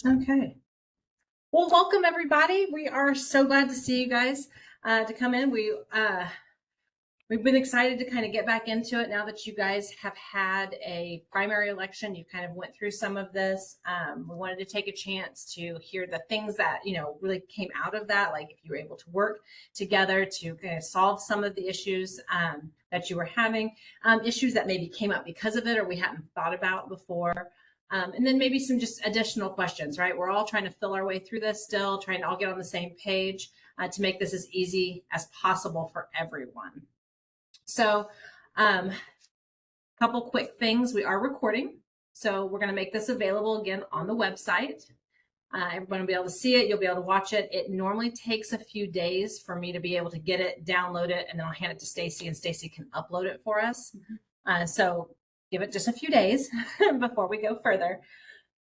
Okay. Well, welcome everybody. We are so glad to see you guys to come in. We've been excited to kind of get back into it now that you guys have had a primary election. You kind of went through some of this. We wanted to take a chance to hear the things that really came out of that, like if you were able to work together to kind of solve some of the issues that you were having, issues that maybe came up because of it or we hadn't thought about before. And then maybe some just additional questions, right? We're all trying to fill our way through this still, trying to all get on the same page to make this as easy as possible for everyone. So couple quick things. We are recording. So we're going to make this available again on the website. Everyone will be able to see it. You'll be able to watch it. It normally takes a few days for me to be able to get it, download it, and then I'll hand it to Stacy and Stacy can upload it for us. So give it just a few days before we go further.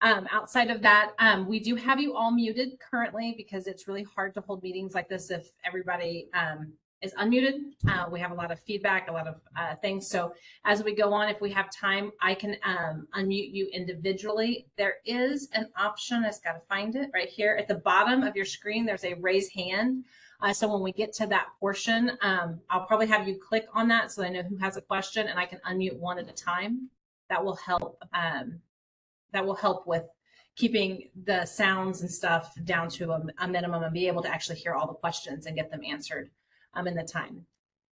Outside of that, we do have you all muted currently because it's really hard to hold meetings like this if everybody is unmuted. We have a lot of feedback, a lot of things. So as we go on, if we have time, I can unmute you individually. There is an option, I just got to find it right here at the bottom of your screen. There's a raise hand. So when we get to that portion, I'll probably have you click on that so I know who has a question and I can unmute one at a time. That will help. That will help with keeping the sounds and stuff down to a minimum and be able to actually hear all the questions and get them answered in the time.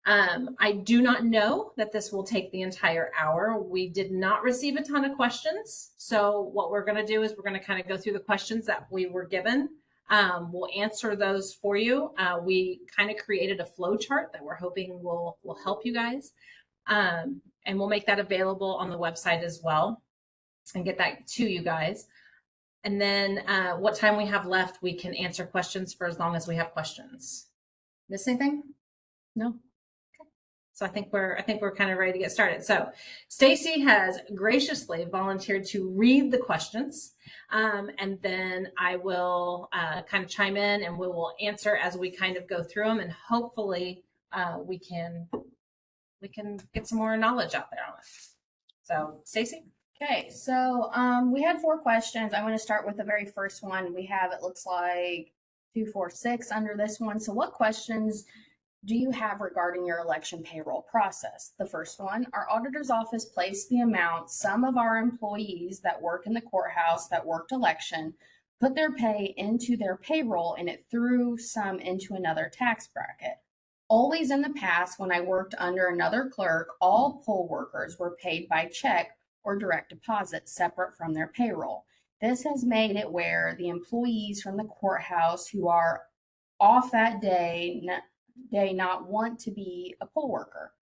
I do not know that this will take the entire hour. We did not receive a ton of questions. So what we're going to do is we're going to kind of go through the questions that we were given. We'll answer those for you. We kind of created a flow chart that we're hoping will help you guys. And we'll make that available on the website as well and get that to you guys. And then what time we have left, we can answer questions for as long as we have questions. Miss anything? No? Okay. So I think we're kind of ready to get started. So Stacy has graciously volunteered to read the questions. And then I will kind of chime in and we will answer as we kind of go through them and hopefully we can get some more knowledge out there on it. So Stacy? Okay, so we had 4 questions. I'm going to start with the very first one. We have, it looks like 2, 4, 6 under this one. So what questions do you have regarding your election payroll process? The first one, our auditor's office placed the amount some of our employees that work in the courthouse that worked election put their pay into their payroll and it threw some into another tax bracket. Always in the past, when I worked under another clerk, all poll workers were paid by check or direct deposit separate from their payroll. This has made it where the employees from the courthouse who are off that day not want to be a poll worker.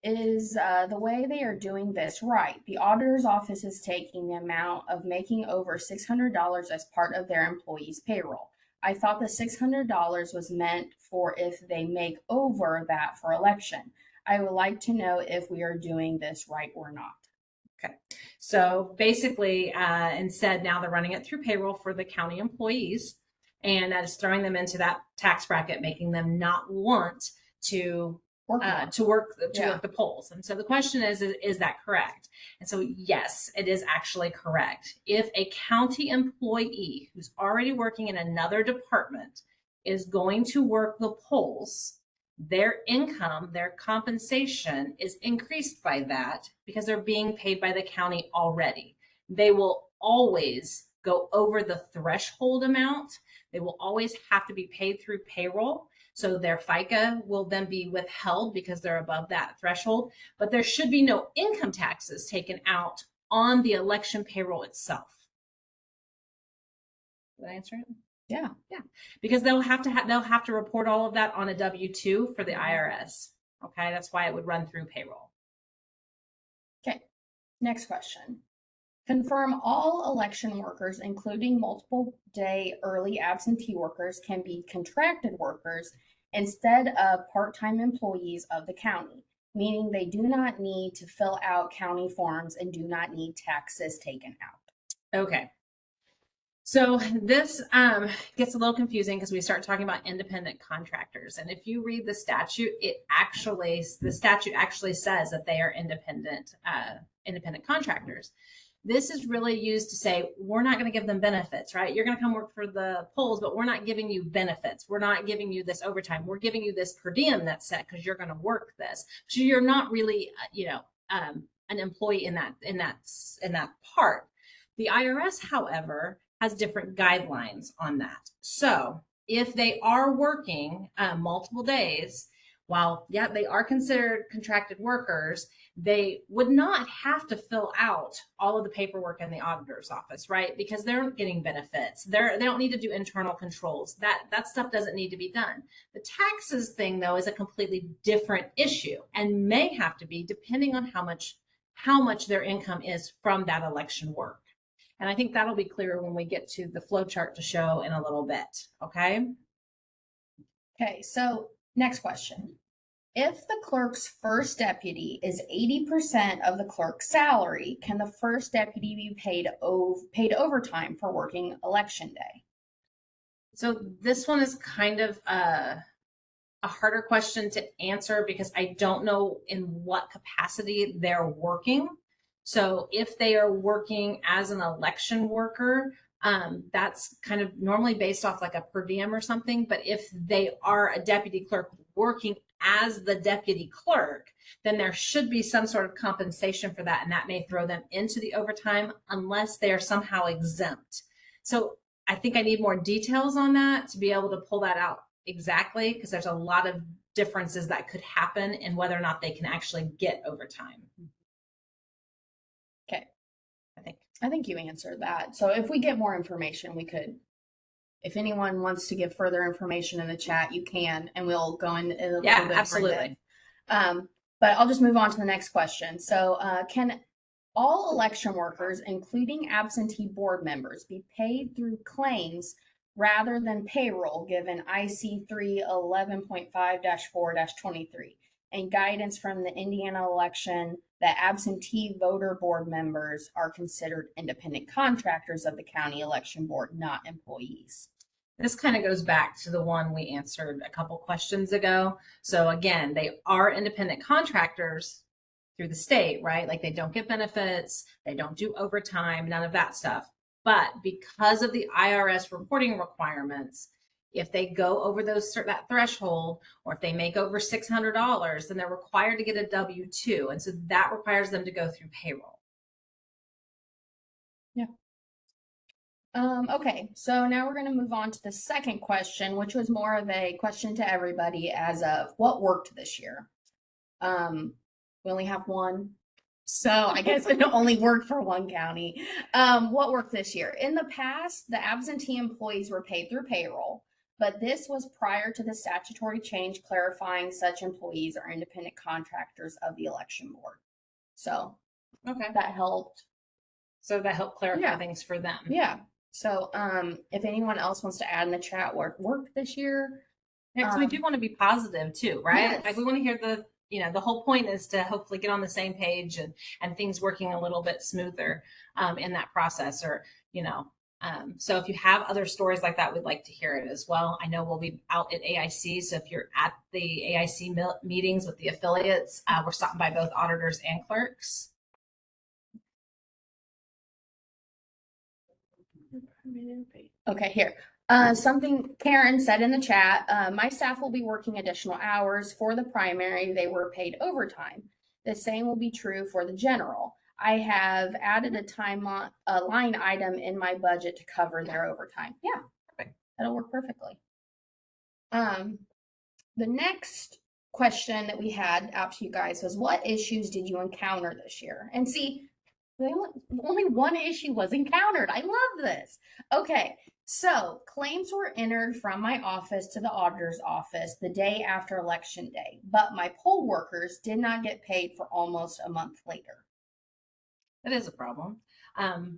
Is the way they are doing this right? The auditor's office is taking the amount of making over $600 as part of their employees' payroll. I thought the $600 was meant for if they make over that for election. I would like to know if we are doing this right or not. Okay, so basically, instead, now they're running it through payroll for the county employees, and that is throwing them into that tax bracket, making them not want to work the polls. And so the question is that correct? And so yes, it is actually correct. If a county employee who's already working in another department is going to work the polls, their income, their compensation is increased by that because they're being paid by the county already. They will always go over the threshold amount. They will always have to be paid through payroll. So their FICA will then be withheld because they're above that threshold, but there should be no income taxes taken out on the election payroll itself. Did I answer it? Yeah. Because they'll have to report all of that on a W-2 for the IRS. Okay, that's why it would run through payroll. Okay, next question. Confirm all election workers, including multiple day early absentee workers, can be contracted workers instead of part-time employees of the county, meaning they do not need to fill out county forms and do not need taxes taken out. Okay. So this gets a little confusing because we start talking about independent contractors. And if you read the statute, the statute actually says that they are independent contractors. This is really used to say, we're not going to give them benefits, right? You're going to come work for the polls, but we're not giving you benefits. We're not giving you this overtime. We're giving you this per diem that's set because you're going to work this. So you're not really, an employee in that part. The IRS, however, has different guidelines on that. So if they are working multiple days, while they are considered contracted workers, they would not have to fill out all of the paperwork in the auditor's office, right? Because they're getting benefits. They don't need to do internal controls. That stuff doesn't need to be done. The taxes thing, though, is a completely different issue and may have to be depending on how much their income is from that election work. And I think that'll be clearer when we get to the flow chart to show in a little bit. Okay. Okay. So next question. If the clerk's first deputy is 80% of the clerk's salary, can the first deputy be paid overtime for working election day? So this one is kind of a harder question to answer because I don't know in what capacity they're working. So if they are working as an election worker, that's kind of normally based off like a per diem or something. But if they are a deputy clerk working as the deputy clerk, then there should be some sort of compensation for that. And that may throw them into the overtime unless they are somehow exempt. So I think I need more details on that to be able to pull that out exactly, because there's a lot of differences that could happen in whether or not they can actually get overtime. Okay. I think you answered that. So if we get more information, we could, if anyone wants to give further information in the chat, you can, and we'll go in a little bit. Absolutely. But I'll just move on to the next question. So can all election workers, including absentee board members, be paid through claims rather than payroll, given IC 311.5-4-23 and guidance from the Indiana election that absentee voter board members are considered independent contractors of the county election board, not employees? This kind of goes back to the one we answered a couple questions ago. So again, they are independent contractors through the state, right? Like they don't get benefits, they don't do overtime, none of that stuff. But because of the IRS reporting requirements, if they go over that threshold, or if they make over $600, then they're required to get a W-2. And so that requires them to go through payroll. Yeah. Okay, so now we're going to move on to the second question, which was more of a question to everybody as of what worked this year. We only have one, so I guess it only worked for one county. What worked this year? In the past, the absentee employees were paid through payroll, but this was prior to the statutory change clarifying such employees are independent contractors of the election board. So okay, that helped. So that helped clarify things for them. Yeah. So if anyone else wants to add in the chat what worked this year. Yeah, because we do want to be positive too, right? Yes. Like we want to hear the whole point is to hopefully get on the same page and things working a little bit smoother in that process, or, so if you have other stories like that, we'd like to hear it as well. I know we'll be out at AIC. So if you're at the AIC meetings with the affiliates, we're stopping by both auditors and clerks. Okay, here. Something Karen said in the chat, my staff will be working additional hours for the primary. They were paid overtime. The same will be true for the general. I have added a line item in my budget to cover their overtime. Yeah, perfect. That'll work perfectly. The next question that we had out to you guys was, what issues did you encounter this year? And see, only one issue was encountered. I love this. Okay, so claims were entered from my office to the auditor's office the day after election day, but my poll workers did not get paid for almost a month later. That is a problem. And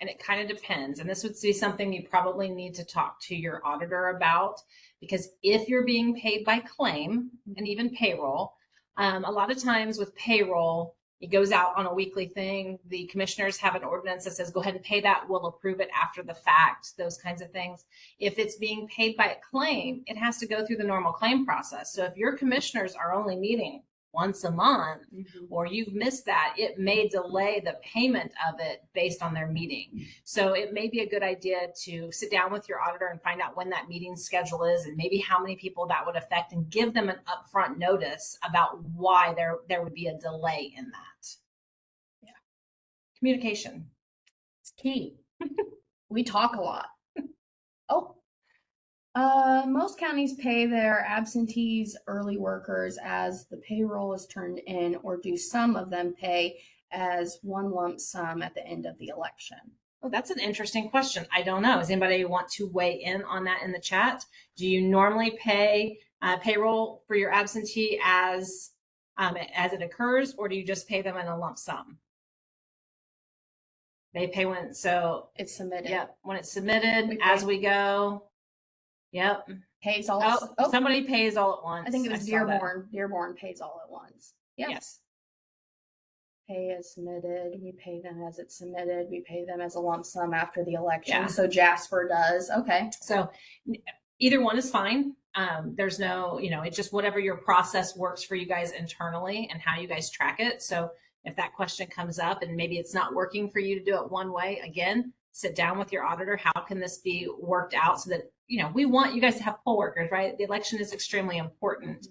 it kind of depends. And this would be something you probably need to talk to your auditor about, because if you're being paid by claim and even payroll, a lot of times with payroll, it goes out on a weekly thing. The commissioners have an ordinance that says, go ahead and pay that. We'll approve it after the fact, those kinds of things. If it's being paid by a claim, it has to go through the normal claim process. So if your commissioners are only meeting once a month, or you've missed that, it may delay the payment of it based on their meeting. So it may be a good idea to sit down with your auditor and find out when that meeting schedule is and maybe how many people that would affect, and give them an upfront notice about why there would be a delay in that. Yeah. Communication. It's key. We talk a lot. Oh. Most counties pay their absentees, early workers as the payroll is turned in, or do some of them pay as one lump sum at the end of the election? Oh, that's an interesting question. I don't know. Does anybody want to weigh in on that in the chat? Do you normally pay payroll for your absentee as it occurs, or do you just pay them in a lump sum? They pay when, so It's submitted. Yep, when it's submitted as we go. Yep. Pays all. Somebody pays all at once. I think it was Dearborn. Dearborn pays all at once. Yep. Yes. Pay as submitted. We pay them as it's submitted. We pay them as a lump sum after the election. Yeah. So Jasper does. Okay. So either one is fine. There's no, it's just whatever your process works for you guys internally and how you guys track it. So if that question comes up and maybe it's not working for you to do it one way, again, sit down with your auditor. How can this be worked out so that, we want you guys to have poll workers, right? The election is extremely important.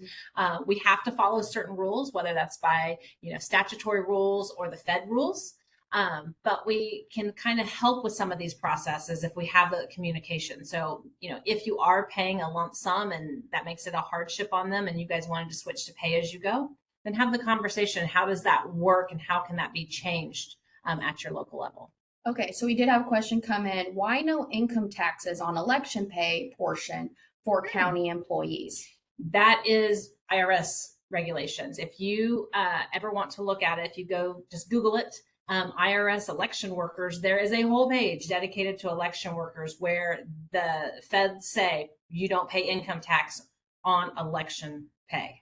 We have to follow certain rules, whether that's by, statutory rules or the Fed rules. But we can kind of help with some of these processes if we have the communication. So, if you are paying a lump sum and that makes it a hardship on them and you guys wanted to switch to pay as you go, then have the conversation. How does that work and how can that be changed at your local level? Okay, so we did have a question come in. Why no income taxes on election pay portion for county employees? That is IRS regulations. If you ever want to look at it, if you go, just Google it, IRS election workers, there is a whole page dedicated to election workers where the feds say you don't pay income tax on election pay.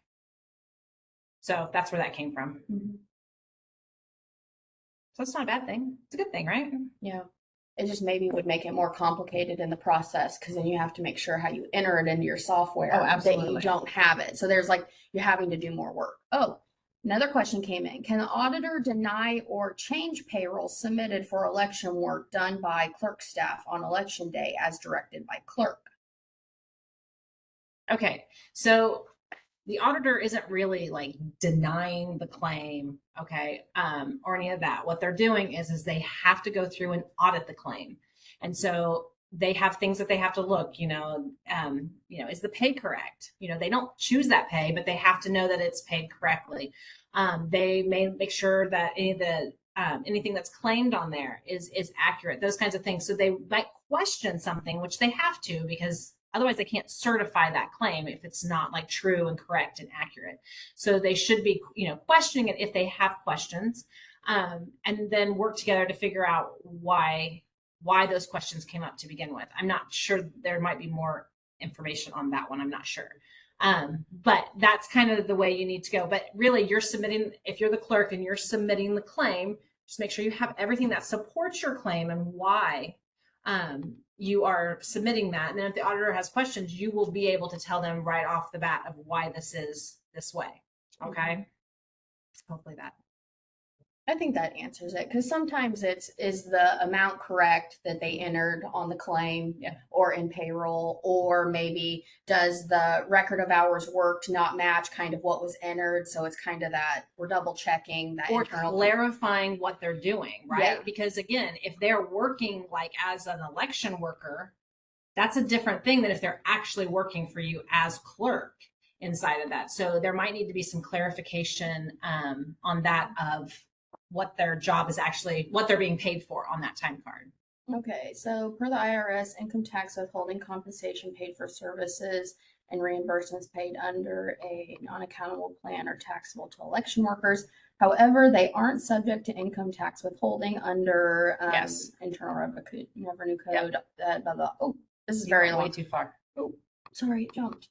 So that's where that came from. So it's not a bad thing. It's a good thing, right? Yeah. It just maybe would make it more complicated in the process because then you have to make sure how you enter it into your software that you don't have it. So there's you're having to do more work. Oh, another question came in. Can the auditor deny or change payroll submitted for election work done by clerk staff on election day as directed by clerk? Okay. So the auditor isn't really denying the claim, okay, or any of that. What they're doing is they have to go through and audit the claim. And so they have things that they have to look, is the pay correct? They don't choose that pay, but they have to know that it's paid correctly. They may make sure that anything that's claimed on there is accurate, those kinds of things. So they might question something, which they have to, because otherwise they can't certify that claim if it's not true and correct and accurate. So they should be, questioning it if they have questions, and then work together to figure out why those questions came up to begin with. I'm not sure. There might be more information on that one. I'm not sure. But that's kind of the way you need to go. But really, you're submitting, if you're the clerk and you're submitting the claim, just make sure you have everything that supports your claim and why you are submitting that. And then if the auditor has questions, you will be able to tell them right off the bat of why this is this way. Okay. Hopefully that. I think that answers it, because sometimes is the amount correct that they entered on the claim or in payroll, or maybe does the record of hours worked not match kind of what was entered. So it's kind of that we're double checking that, or internal clarifying what they're doing, right? Yeah. Because again, if they're working as an election worker, that's a different thing than if they're actually working for you as clerk inside of that. So there might need to be some clarification on that of what their job is actually, what they're being paid for on that time card. Okay, so per the IRS, income tax withholding compensation paid for services and reimbursements paid under a non-accountable plan are taxable to election workers. However, they aren't subject to income tax withholding under Internal Revenue Code. Blah, blah. Oh, this is very long. Way too far. Oh, sorry, it jumped.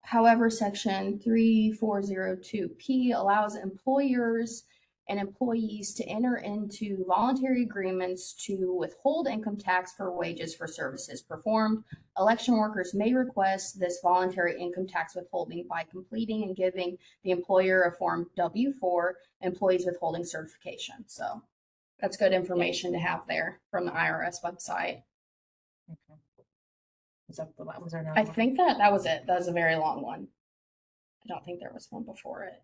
However, Section 3402P allows employers and employees to enter into voluntary agreements to withhold income tax for wages for services performed. Election workers may request this voluntary income tax withholding by completing and giving the employer a Form W-4 employees withholding certification. So that's good information to have there from the IRS website. Okay. Was there another I one? think that was it. That was a very long one. I don't think there was one before it.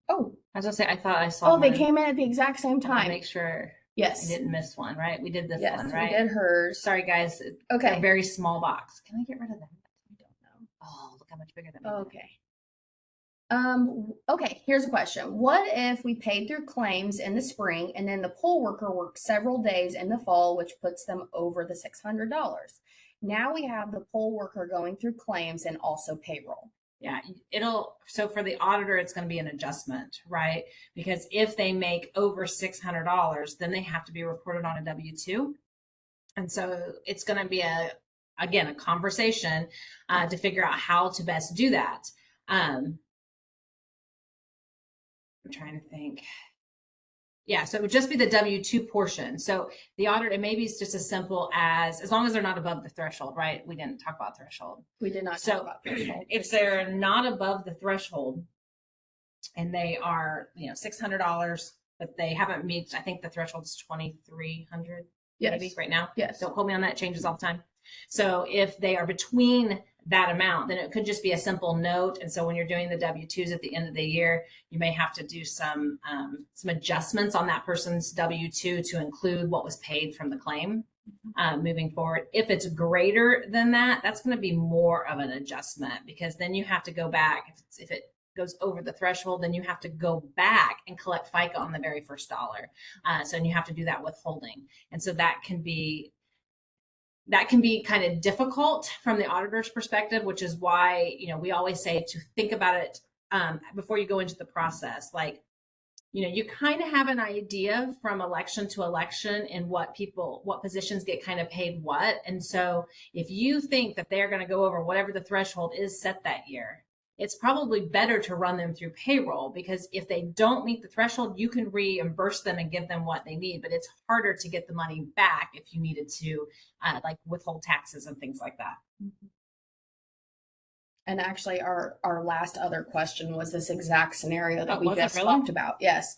Oh, I was gonna say, I thought I saw. they one. came in at the exact same To time. make sure I Yes. didn't miss one, right? We did this Yes, one, right? we did hers. Sorry, guys. Okay. A very small box. Can I get rid of that? I don't know. Oh, look how much bigger that. Okay. Okay, here's a question. What if we paid through claims in the spring and then the poll worker worked several days in the fall, which puts them over the $600? Now we have the poll worker going through claims and also payroll. Yeah, so for the auditor, it's going to be an adjustment, right? Because if they make over $600, then they have to be reported on a W-2. And so it's going to be a conversation to figure out how to best do that. I'm trying to think. Yeah, so it would just be the W-2 portion. So the audit, and maybe it's just as simple as long as they're not above the threshold, right? We didn't talk about threshold. We did not talk about threshold. If they're not above the threshold and they are, $600, but they haven't met, I think the threshold's 2,300 maybe right now. Yes. Don't quote me on that. It changes all the time. So if they are between that amount, then it could just be a simple note. And so when you're doing the W-2s at the end of the year, you may have to do some adjustments on that person's W-2 to include what was paid from the claim moving forward. If it's greater than that, that's going to be more of an adjustment, because then you have to go back. If it goes over the threshold, then you have to go back and collect FICA on the very first dollar. So you have to do that withholding. And so that can be kind of difficult from the auditor's perspective, which is why, we always say to think about it before you go into the process. Like, you kind of have an idea from election to election and what positions get kind of paid what. And so if you think that they're going to go over whatever the threshold is set that year, it's probably better to run them through payroll, because if they don't meet the threshold, you can reimburse them and give them what they need. But it's harder to get the money back if you needed to like withhold taxes and things like that. And actually, our last other question was this exact scenario that we just really? talked about. Yes.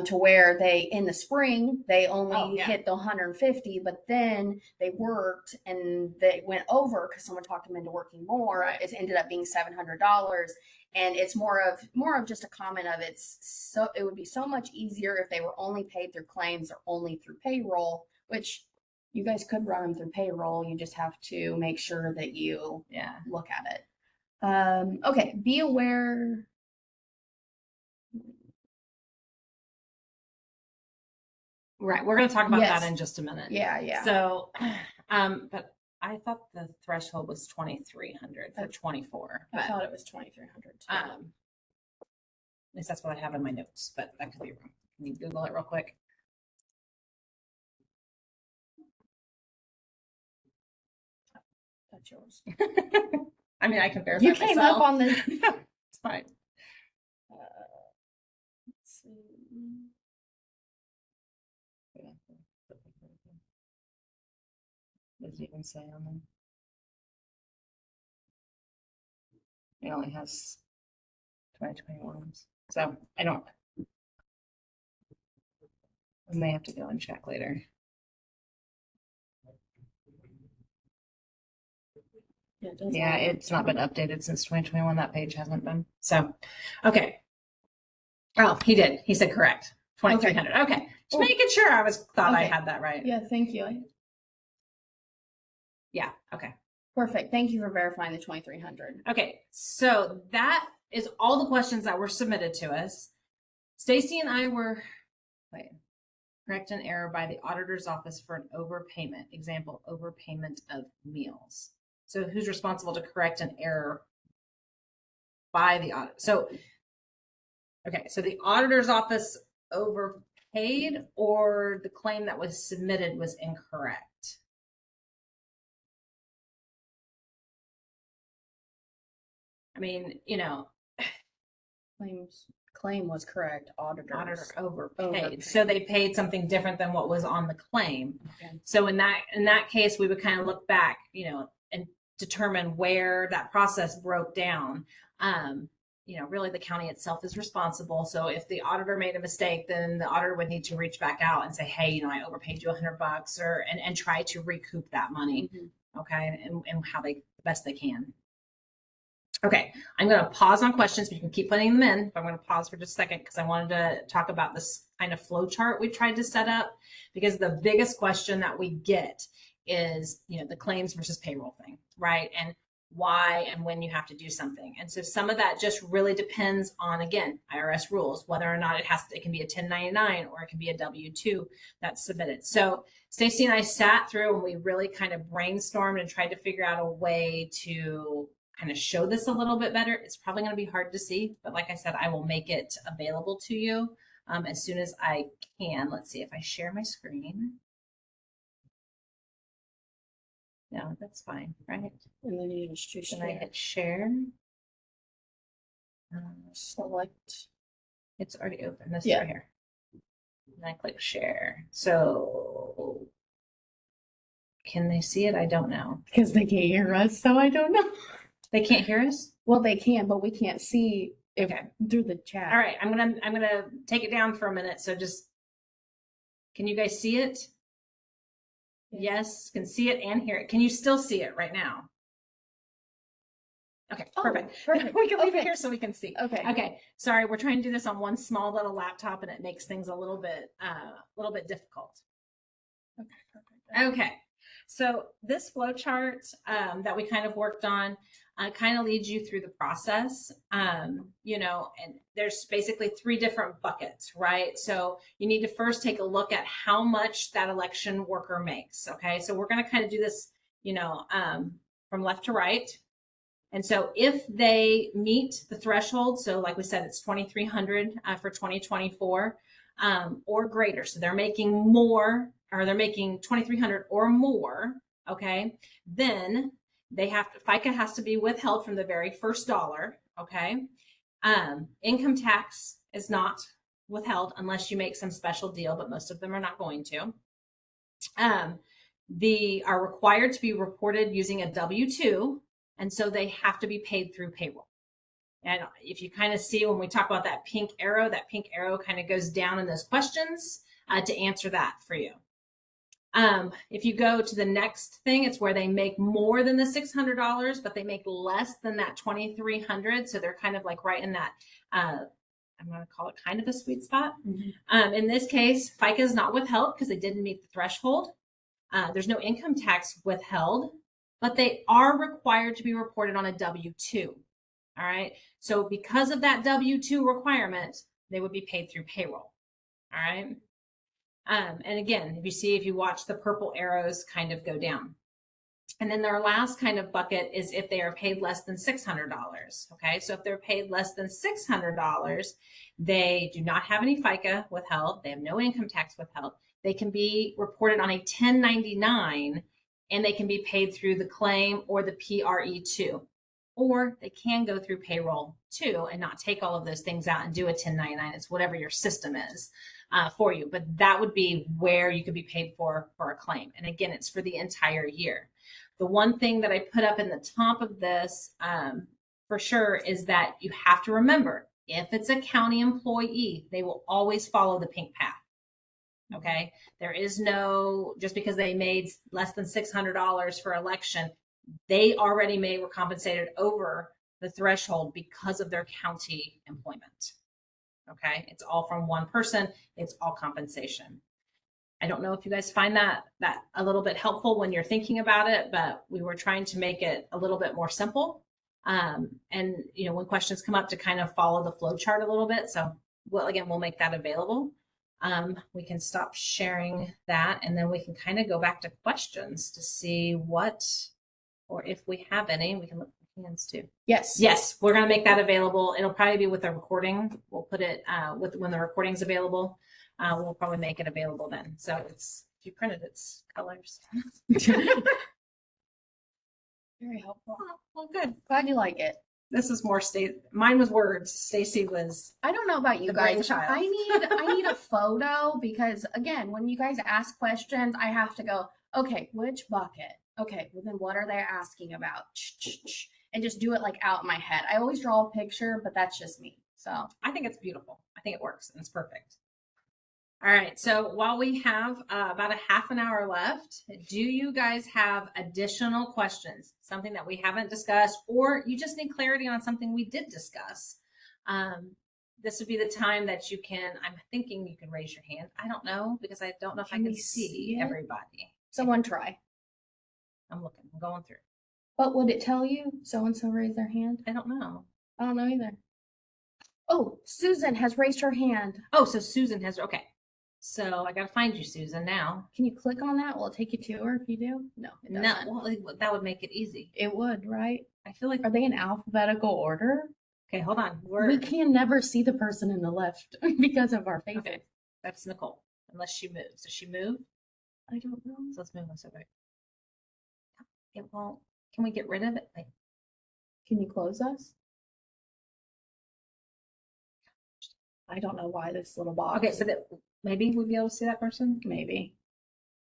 To where in the spring, they only hit the 150, but then they worked and they went over because someone talked them into working more. Right. It ended up being $700. And it's more of just a comment of it would be so much easier if they were only paid through claims or only through payroll, which you guys could run them through payroll. You just have to make sure that you look at it. Okay, be aware. Right, we're going to talk about that in just a minute. Yeah. So, but I thought the threshold was 2,300 for 24. I thought it was 2,300. At least that's what I have in my notes, but that could be wrong. Can you Google it real quick? That's yours. I mean, I can verify You came myself. up on the. It's fine. Let's see. What does it even say on them? It only has 2021s. So I may have to go and check later. Yeah, it's not been updated since 2021. That page hasn't been. So, okay. Oh, he did. He said correct. 2,300. Okay. Just making sure I thought I had that right. Yeah, thank you. Yeah. Okay. Perfect. Thank you for verifying the 2,300. Okay. So that is all the questions that were submitted to us. Stacy and I were correct an error by the auditor's office for an overpayment. Example, overpayment of meals. So who's responsible to correct an error by the audit? So, okay, so the auditor's office overpaid, or the claim that was submitted was incorrect? I mean, claim was correct. Auditors. Auditor overpaid. Overpaid. So they paid something different than what was on the claim. Okay. So in that case, we would kind of look back, and determine where that process broke down. Really the county itself is responsible. So if the auditor made a mistake, then the auditor would need to reach back out and say, hey, I overpaid you $100 and try to recoup that money. Mm-hmm. Okay. And how the best they can. Okay. I'm going to pause on questions, but you can keep putting them in. But I'm going to pause for just a second because I wanted to talk about this kind of flow chart we tried to set up, because the biggest question that we get is, the claims versus payroll thing, right? And why and when you have to do something. And so some of that just really depends on, again, IRS rules, whether or not it can be a 1099 or it can be a W-2 that's submitted. So Stacy and I sat through and we really kind of brainstormed and tried to figure out a way to kind of show this a little bit better. It's probably going to be hard to see, but like I said, I will make it available to you as soon as I can. Let's see if I share my screen. No, that's fine, right? And then you just choose Then I hit share. select. It's already open. This Yeah. right here. And I click share. So can they see it? I don't know. Because they can't hear us, so I don't know. They can't hear us? Well, they can, but we can't see it through the chat. All right, I'm gonna take it down for a minute. So can you guys see it? Yes, can see it and hear it. Can you still see it right now? Okay, perfect. Perfect. We can leave it here so we can see. Okay. Okay. Sorry, we're trying to do this on one small little laptop and it makes things a little bit difficult. Okay. So this flow chart that we kind of worked on kind of leads you through the process, and there's basically 3 different buckets, right? So you need to first take a look at how much that election worker makes. Okay. So we're going to kind of do this, from left to right. And so if they meet the threshold, so like we said, it's 2,300 for 2024 or greater. So they're making more, or they're making 2,300 or more. Okay. Then FICA has to be withheld from the very first dollar. Okay. Income tax is not withheld unless you make some special deal, but most of them are not going to. They are required to be reported using a W-2. And so they have to be paid through payroll. And if you kind of see when we talk about that pink arrow kind of goes down in those questions to answer that for you. If you go to the next thing, it's where they make more than the $600, but they make less than that 2,300. So they're kind of like right in that, I'm going to call it kind of a sweet spot. Mm-hmm. In this case, FICA is not withheld because they didn't meet the threshold. There's no income tax withheld, but they are required to be reported on a W-2. All right. So because of that W-2 requirement, they would be paid through payroll. All right. And again, if you watch the purple arrows kind of go down. And then their last kind of bucket is if they are paid less than $600. Okay. So if they're paid less than $600, they do not have any FICA withheld. They have no income tax withheld. They can be reported on a 1099 and they can be paid through the claim or the PRE2. Or they can go through payroll too and not take all of those things out and do a 1099. It's whatever your system is for you. But that would be where you could be paid for a claim. And again, it's for the entire year. The one thing that I put up in the top of this for sure is that you have to remember, if it's a county employee, they will always follow the pink path. Okay. There is no, just because they made less than $600 for election, they already were compensated over the threshold because of their county employment. Okay. It's all from one person. It's all compensation. I don't know if you guys find that a little bit helpful when you're thinking about it, but we were trying to make it a little bit more simple. And when questions come up, to kind of follow the flow chart a little bit. So we'll make that available. We can stop sharing that, and then we can kind of go back to questions to see what, or if we have any. We can look at hands too. Yes, we're going to make that available. It'll probably be with the recording. We'll put it when the recording's available. We'll probably make it available then. So if you printed it's colors. Very helpful. Oh, well, good. Glad you like it. This is more mine was words. Stacy was. I don't know about you The guys. brainchild. I need a photo because again, when you guys ask questions, I have to go, okay, which bucket? Okay, well then what are they asking about? And just do it like out in my head. I always draw a picture, but that's just me. So I think it's beautiful. I think it works and it's perfect. All right. So while we have about a half an hour left, do you guys have additional questions? Something that we haven't discussed, or you just need clarity on something we did discuss? This would be the time that you can, I'm thinking you can raise your hand. I don't know because I don't know if I Can can we see see it? everybody. someone try. I'm looking, I'm going through. But would it tell you so-and-so raised their hand? I don't know. I don't know either. Oh, Susan has raised her hand. Oh, so Susan has, okay. So I got to find you, Susan, now. Can you click on that? Will it take you to her if you do? No, it No, doesn't. well, that would make it easy. It would, right? I feel like, Are they in alphabetical order? okay, hold on. We can never see the person in the left because of our faces. Okay, that's Nicole, unless she moves. Does she move? I don't know. So let's move this over. It won't. Can we get rid of it? Like, Can you close us? I don't know why this little box. okay, so that maybe we'll be able to see that person. Maybe.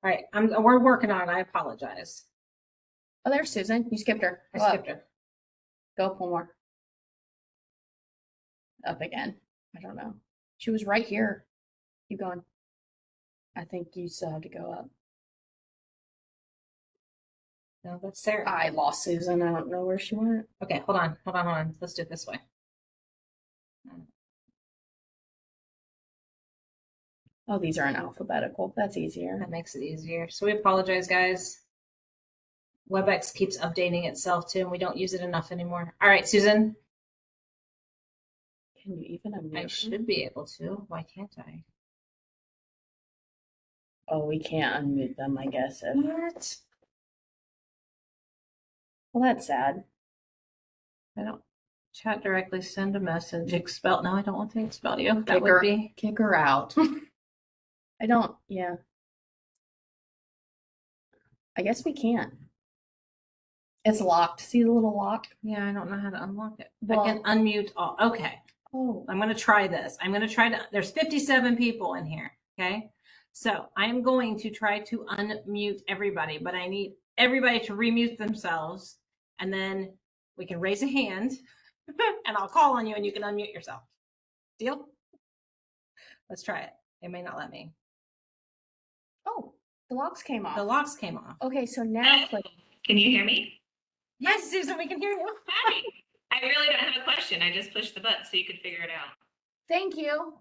All right, we're working on it. I apologize. Oh, there's Susan. You skipped her. I Go up. skipped her. Go up one more. Up again. I don't know. She was right here. Keep going. I think you still have to go up. No, that's Sarah. I lost Susan. I don't know where she went. Okay, hold on. Let's do it this way. Oh, these are in alphabetical. That's easier. That makes it easier. So we apologize, guys. WebEx keeps updating itself too, and we don't use it enough anymore. All right, Susan. Can you even unmute? I should be able to. Why can't I? Oh, we can't unmute them, I guess. What? Well, that's sad. I don't chat directly, send a message, expel. No, I don't want to expel you. That Kick would her, be. kick her out. I don't, yeah. I guess we can't. It's locked. See the little lock? Yeah, I don't know how to unlock it. Well- I can unmute all. Okay. Oh, I'm going to try this. I'm going to try to, there's 57 people in here. Okay. So I'm going to try to unmute everybody, but I need everybody to remute themselves. And then we can raise a hand and I'll call on you and you can unmute yourself. Deal? Let's try it. They may not let me. oh, the locks came off. The locks came off. Okay, so now click. Can you hear me? Yes, Susan, we can hear you. Hi. I really don't have a question. I just pushed the button so you could figure it out. Thank you.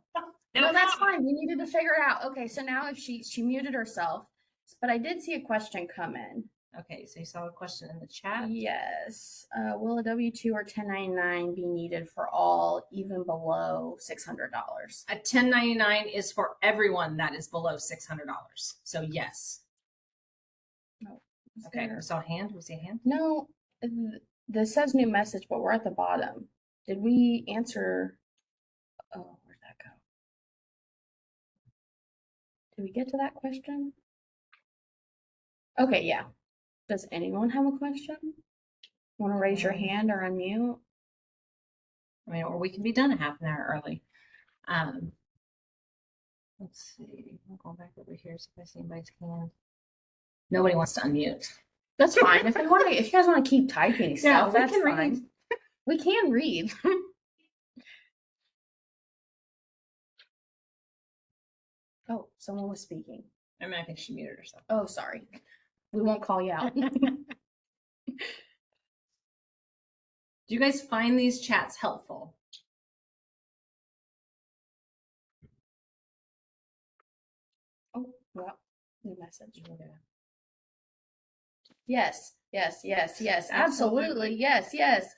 No, that's fine. You needed to figure it out. Okay, so now if she muted herself, but I did see a question come in. Okay, so you saw a question in the chat. Yes. Will a W-2 or 1099 be needed for all, even below $600? A 1099 is for everyone that is below $600. So yes. Is Okay, there- we saw a hand. We see a hand. No, this says new message, but we're at the bottom. Did we answer? Oh, where'd that go? Did we get to that question? Okay, yeah. Does anyone have a question? Want to raise your hand or unmute? I mean, or we can be done a half an hour early. Let's see. I'm going back over here so if I see anybody's hand. Nobody wants to unmute. That's fine. If you guys want to keep typing stuff, we that's can read. fine. We can read. Oh, someone was speaking. I mean, I think she muted herself. Oh, sorry. We won't call you out. Do you guys find these chats helpful? Oh, well, new message. Yes, yes, yes, yes, absolutely. Yes, yes.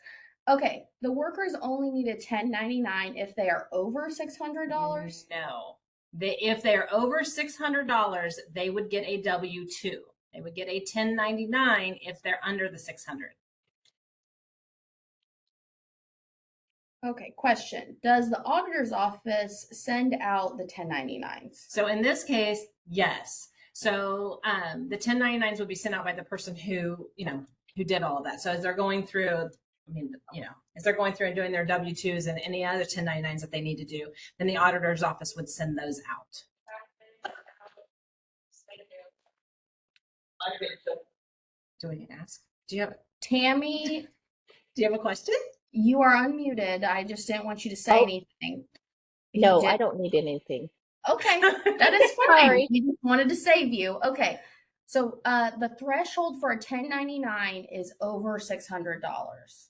Okay, the workers only need a 1099 if they are over $600. No. If they're over $600, they would get a W-2. They would get a 1099 if they're under the 600. Okay, question. Does the auditor's office send out the 1099s? So in this case, yes. So the 1099s would be sent out by the person who did all of that. So as they're going through, I mean, as they're going through and doing their W-2s and any other 1099s that they need to do, then the auditor's office would send those out. Do we ask? Tammy, Do you have a question? you are unmuted. I just didn't want you to say Oh. anything. If No, you I did- don't need anything. Okay, that is fine. Sorry. We just wanted to save you. Okay. So the threshold for a 1099 is over $600.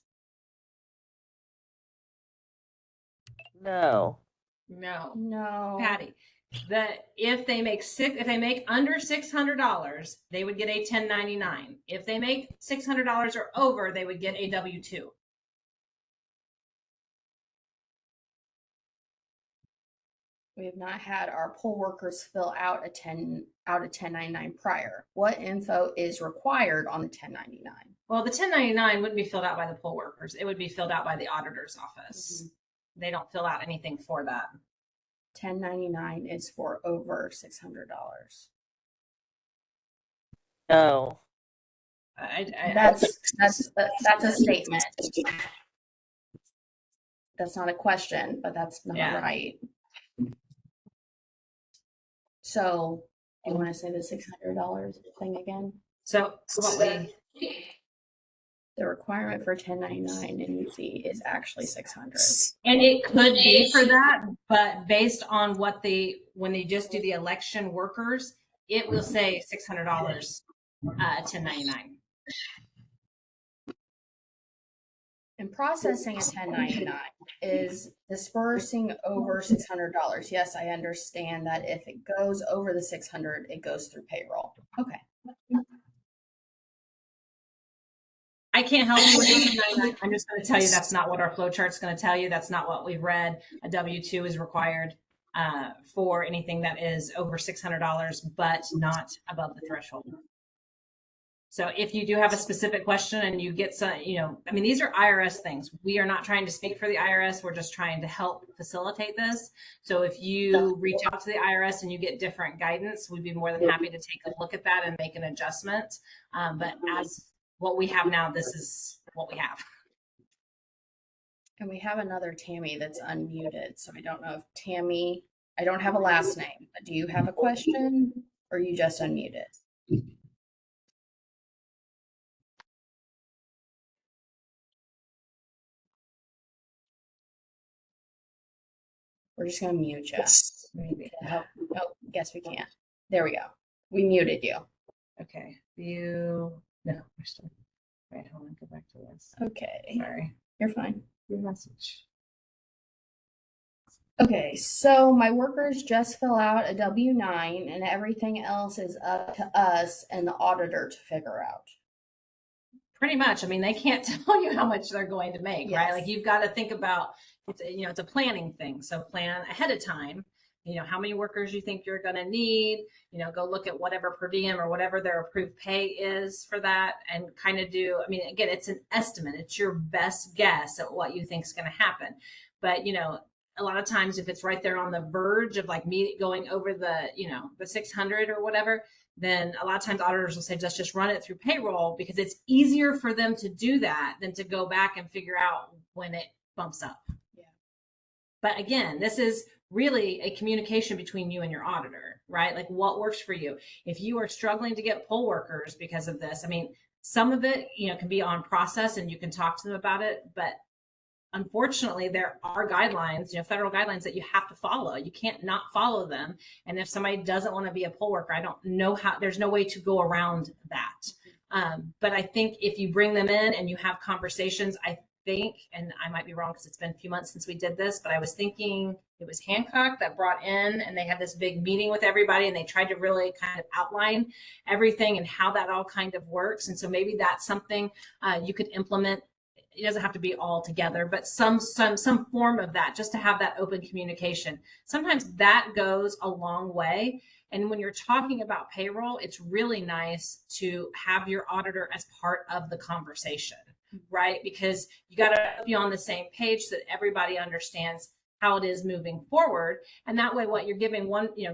No. No. No. Patty, if they make under $600, they would get a 1099. If they make $600 or over, they would get a W-2. We have not had our poll workers fill out a 1099 prior. What info is required on the 1099? Well, the 1099 wouldn't be filled out by the poll workers. It would be filled out by the auditor's office. They don't fill out anything for that. 1099 is for over $600. No. That's a statement. That's not a question, but that's not Yeah. right. So, do you want to say the $600 thing again? So what The requirement for 1099 and UC is actually 600. and it could be for that, but based on when they just do the election workers, it will say $600 1099. And processing a 1099 is dispersing over $600. Yes, I understand that if it goes over the 600, it goes through payroll. Okay. I can't help you with the 1099. I'm just going to tell you that's not what our flow chart's going to tell you. That's not what we've read. A W-2 is required for anything that is over $600, but not above the threshold. So if you do have a specific question and you get some, these are IRS things. We are not trying to speak for the IRS. We're just trying to help facilitate this. So if you reach out to the IRS and you get different guidance, we'd be more than happy to take a look at that and make an adjustment. But as what we have now, this is what we have. And we have another Tammy that's unmuted. So I don't know if Tammy, I don't have a last name, but do you have a question or you just unmuted? We're just going to mute you. Maybe. Oh, guess we can't. There we go. We muted you. Okay. No, we're still. Wait, hold on. Go back to this. Okay. Sorry. You're fine. Your message. Okay, so my workers just fill out a W-9 and everything else is up to us and the auditor to figure out. Pretty much. I mean, they can't tell you how much they're going to make, right? Yes. Like you've got to think about, it's a planning thing. So plan ahead of time, how many workers you think you're going to need, go look at whatever per diem or whatever their approved pay is for that and kind of again, it's an estimate. It's your best guess at what you think is going to happen. But, a lot of times if it's right there on the verge of like me going over the 600 or whatever, then a lot of times auditors will say, just run it through payroll because it's easier for them to do that than to go back and figure out when it bumps up. Yeah. But again, this is really a communication between you and your auditor, right? Like what works for you. If you are struggling to get poll workers because of this, some of it, can be on process and you can talk to them about it, but unfortunately, there are guidelines, federal guidelines that you have to follow. You can't not follow them. And if somebody doesn't want to be a poll worker, I don't know how, there's no way to go around that. But I think if you bring them in and you have conversations, I think, and I might be wrong because it's been a few months since we did this, but I was thinking it was Hancock that brought in and they had this big meeting with everybody and they tried to really kind of outline everything and how that all kind of works. And so maybe that's something you could implement. It doesn't have to be all together, but some form of that, just to have that open communication. Sometimes that goes a long way. And when you're talking about payroll, it's really nice to have your auditor as part of the conversation, right? Because you got to be on the same page so that everybody understands how it is moving forward. And that way, what you're giving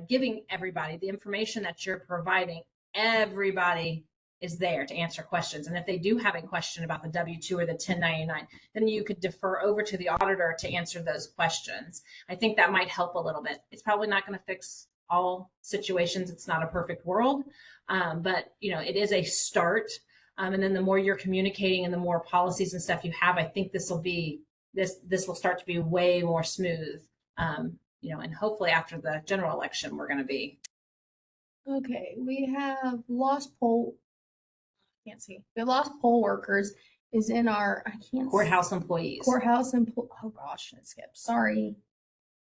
giving everybody the information that you're providing, everybody is there to answer questions. And if they do have a question about the W-2 or the 1099, then you could defer over to the auditor to answer those questions. I think that might help a little bit. It's probably not going to fix all situations. It's not a perfect world, but it is a start. And then the more you're communicating and the more policies and stuff you have, I think this will start to be way more smooth. And hopefully after the general election, we're going to be. Okay, we have lost poll. Can't see. The lost poll workers is in our Courthouse employees. Oh gosh, it skipped. Sorry.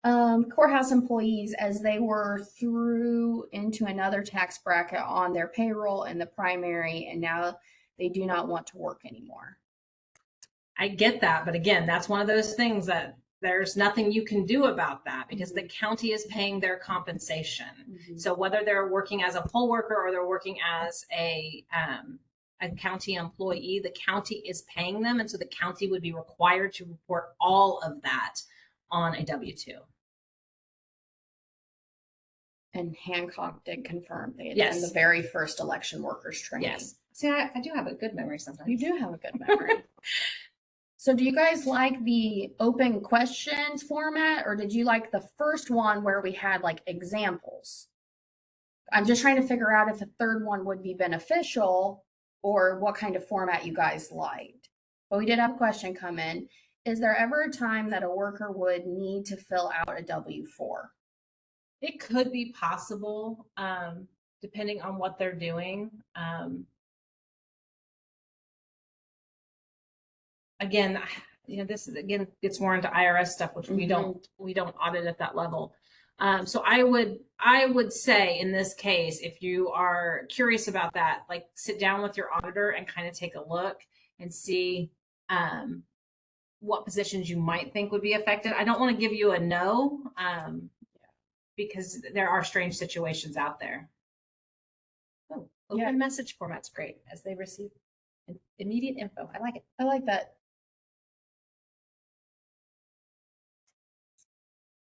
Courthouse employees as they were through into another tax bracket on their payroll in the primary, and now they do not want to work anymore. I get that, but again, that's one of those things that there's nothing you can do about that because the county is paying their compensation. Mm-hmm. So whether they're working as a poll worker or they're working as a county employee, the county is paying them. And so the county would be required to report all of that on a W-2. And Hancock did confirm they attend Yes. the very first election workers training. Yes. See, I do have a good memory sometimes. You do have a good memory. So do you guys like the open questions format, or did you like the first one where we had like examples? I'm just trying to figure out if a third one would be beneficial or what kind of format you guys liked. But we did have a question come in. Is there ever a time that a worker would need to fill out a W-4? It could be possible, depending on what they're doing. Again, this gets more into IRS stuff, which we don't audit at that level. So I would say in this case, if you are curious about that, like sit down with your auditor and kind of take a look and see what positions you might think would be affected. I don't want to give you a no, because there are strange situations out there. Oh, open message format's great as they receive immediate info. I like it. I like that.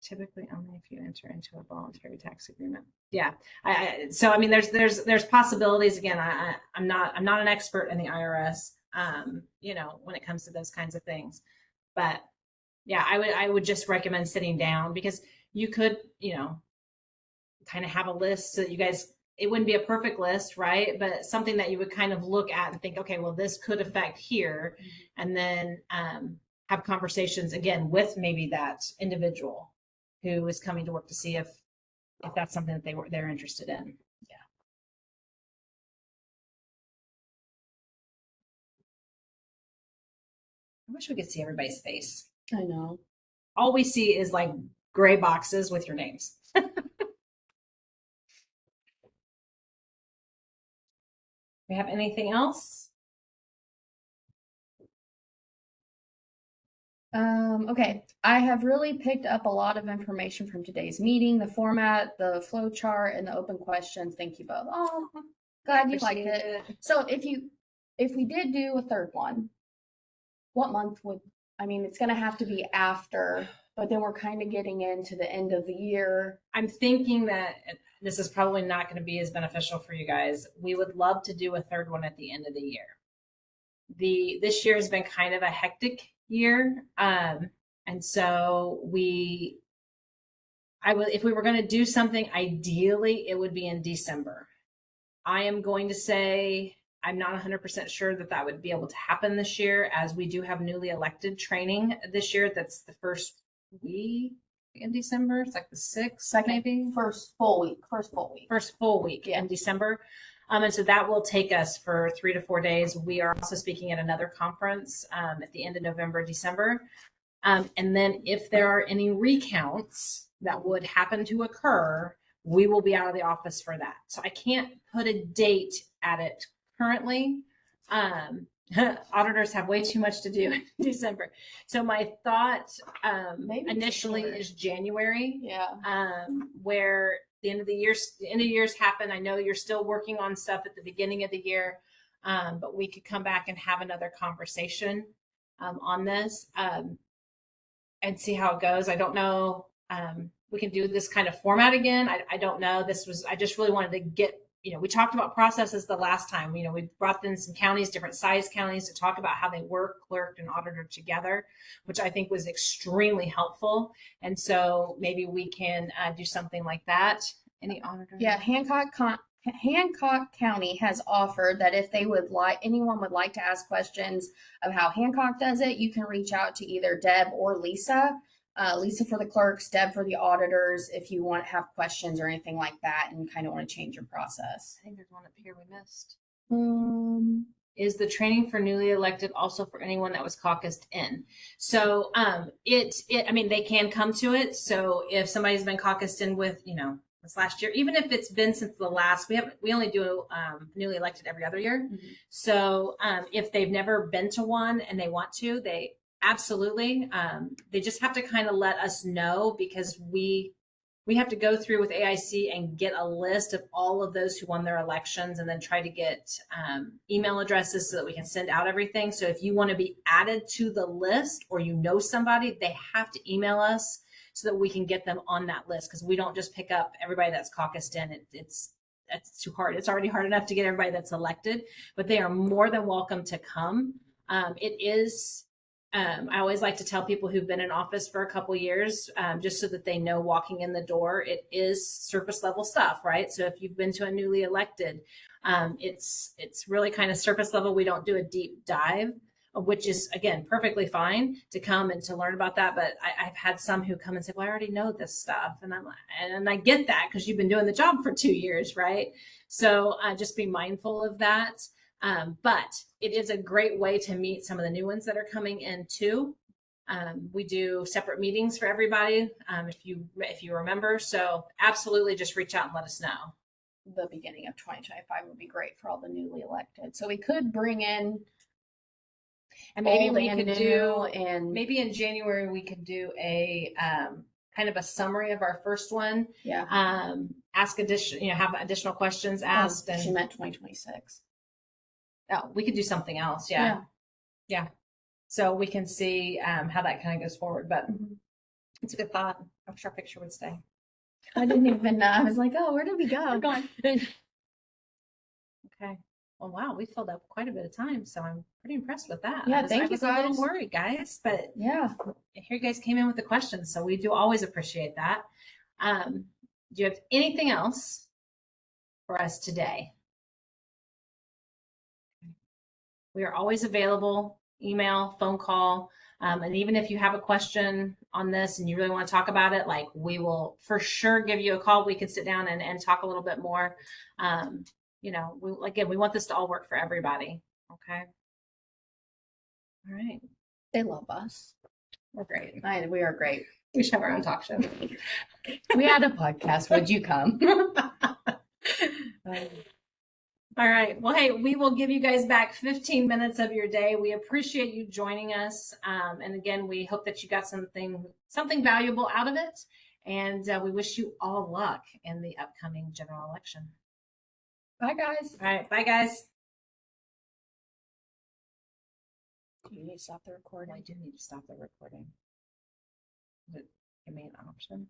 Typically only if you enter into a voluntary tax agreement. Yeah. So I mean, there's possibilities. Again, I'm not an expert in the IRS, when it comes to those kinds of things, but yeah, I would just recommend sitting down because you could, kind of have a list so that you guys, it wouldn't be a perfect list, right? But something that you would kind of look at and think, okay, well, this could affect here. And then have conversations again with maybe that individual who is coming to work to see if that's something that they're interested in. Yeah. I wish we could see everybody's face. I know. All we see is like gray boxes with your names. We have anything else? Okay, I have really picked up a lot of information from today's meeting, the format, the flow chart, and the open questions. Thank you both. Oh, glad you liked it. So if we did do a third one, what month it's going to have to be after, but then we're kind of getting into the end of the year. I'm thinking that this is probably not going to be as beneficial for you guys. We would love to do a third one at the end of the year. This year has been kind of a hectic year. And so if we were going to do something, ideally it would be in December. I am going to say, I'm not 100% sure that would be able to happen this year, as we do have newly elected training this year. That's the first week in December. It's like the 6th, maybe. First full week in December. And so that will take us for 3 to 4 days. We are also speaking at another conference at the end of November, December. And then if there are any recounts that would happen to occur, we will be out of the office for that. So I can't put a date at it currently. Auditors have way too much to do in December. So my thought initially is January. Yeah. Where the end of the years happen. I know you're still working on stuff at the beginning of the year, but we could come back and have another conversation on this and see how it goes. I don't know. We can do this kind of format again. I don't know. I just really wanted to get we talked about processes the last time. We brought in some counties, different size counties, to talk about how they work, clerk and auditor together, which I think was extremely helpful. And so maybe we can do something like that. Any auditor? Yeah, Hancock County has offered that if they would like, anyone would like to ask questions of how Hancock does it, you can reach out to either Deb or Lisa. Lisa for the clerks, Deb for the auditors, if you want to have questions or anything like that and kind of want to change your process. I think there's one up here we missed. Is the training for newly elected also for anyone that was caucused in? So they can come to it. So if somebody's been caucused in with, this last year, even if it's been since the last, we only do newly elected every other year. Mm-hmm. So if they've never been to one and they want to, they absolutely, they just have to kind of let us know, because we have to go through with AIC and get a list of all of those who won their elections, and then try to get email addresses so that we can send out everything. So if you want to be added to the list, or somebody, they have to email us so that we can get them on that list, because we don't just pick up everybody that's caucused in. It's too hard. It's already hard enough to get everybody that's elected, but they are more than welcome to come. It is. I always like to tell people who've been in office for a couple years, just so that they know walking in the door, it is surface level stuff, right? So if you've been to a newly elected, it's really kind of surface level. We don't do a deep dive, which is, again, perfectly fine to come and to learn about that. But I've had some who come and say, well, I already know this stuff. And I get that, because you've been doing the job for 2 years, right? So just be mindful of that. But it is a great way to meet some of the new ones that are coming in too. We do separate meetings for everybody, if you remember. So absolutely, just reach out and let us know. The beginning of 2025 would be great for all the newly elected. So we could bring in, and maybe old we and could new, do, and maybe in January we could do a kind of a summary of our first one. yeah, Ask have additional questions asked. she And meant 2026. oh, we could do something else. Yeah. So we can see how that kind of goes forward. But it's a good thought. I wish our picture would stay. I didn't even know. I was like, oh, where did we go? We're gone. Okay. Well, wow, we filled up quite a bit of time, so I'm pretty impressed with that. Yeah, I was thank you, a little guys. worried, guys, but Yeah. here you guys came in with the questions, so we do always appreciate that. Do you have anything else for us today? We are always available, email, phone call. And even if you have a question on this and you really want to talk about it, like, we will for sure give you a call. We can sit down and talk a little bit more. We want this to all work for everybody. Okay. All right. They love us. We're great. We are great. We should have our own talk show. We had a podcast. Would you come? All right. Well, hey, we will give you guys back 15 minutes of your day. We appreciate you joining us. And again, we hope that you got something valuable out of it. And we wish you all luck in the upcoming general election. Bye, guys. All right. Bye, guys. Do you need to stop the recording? I do need to stop the recording. Give me an option.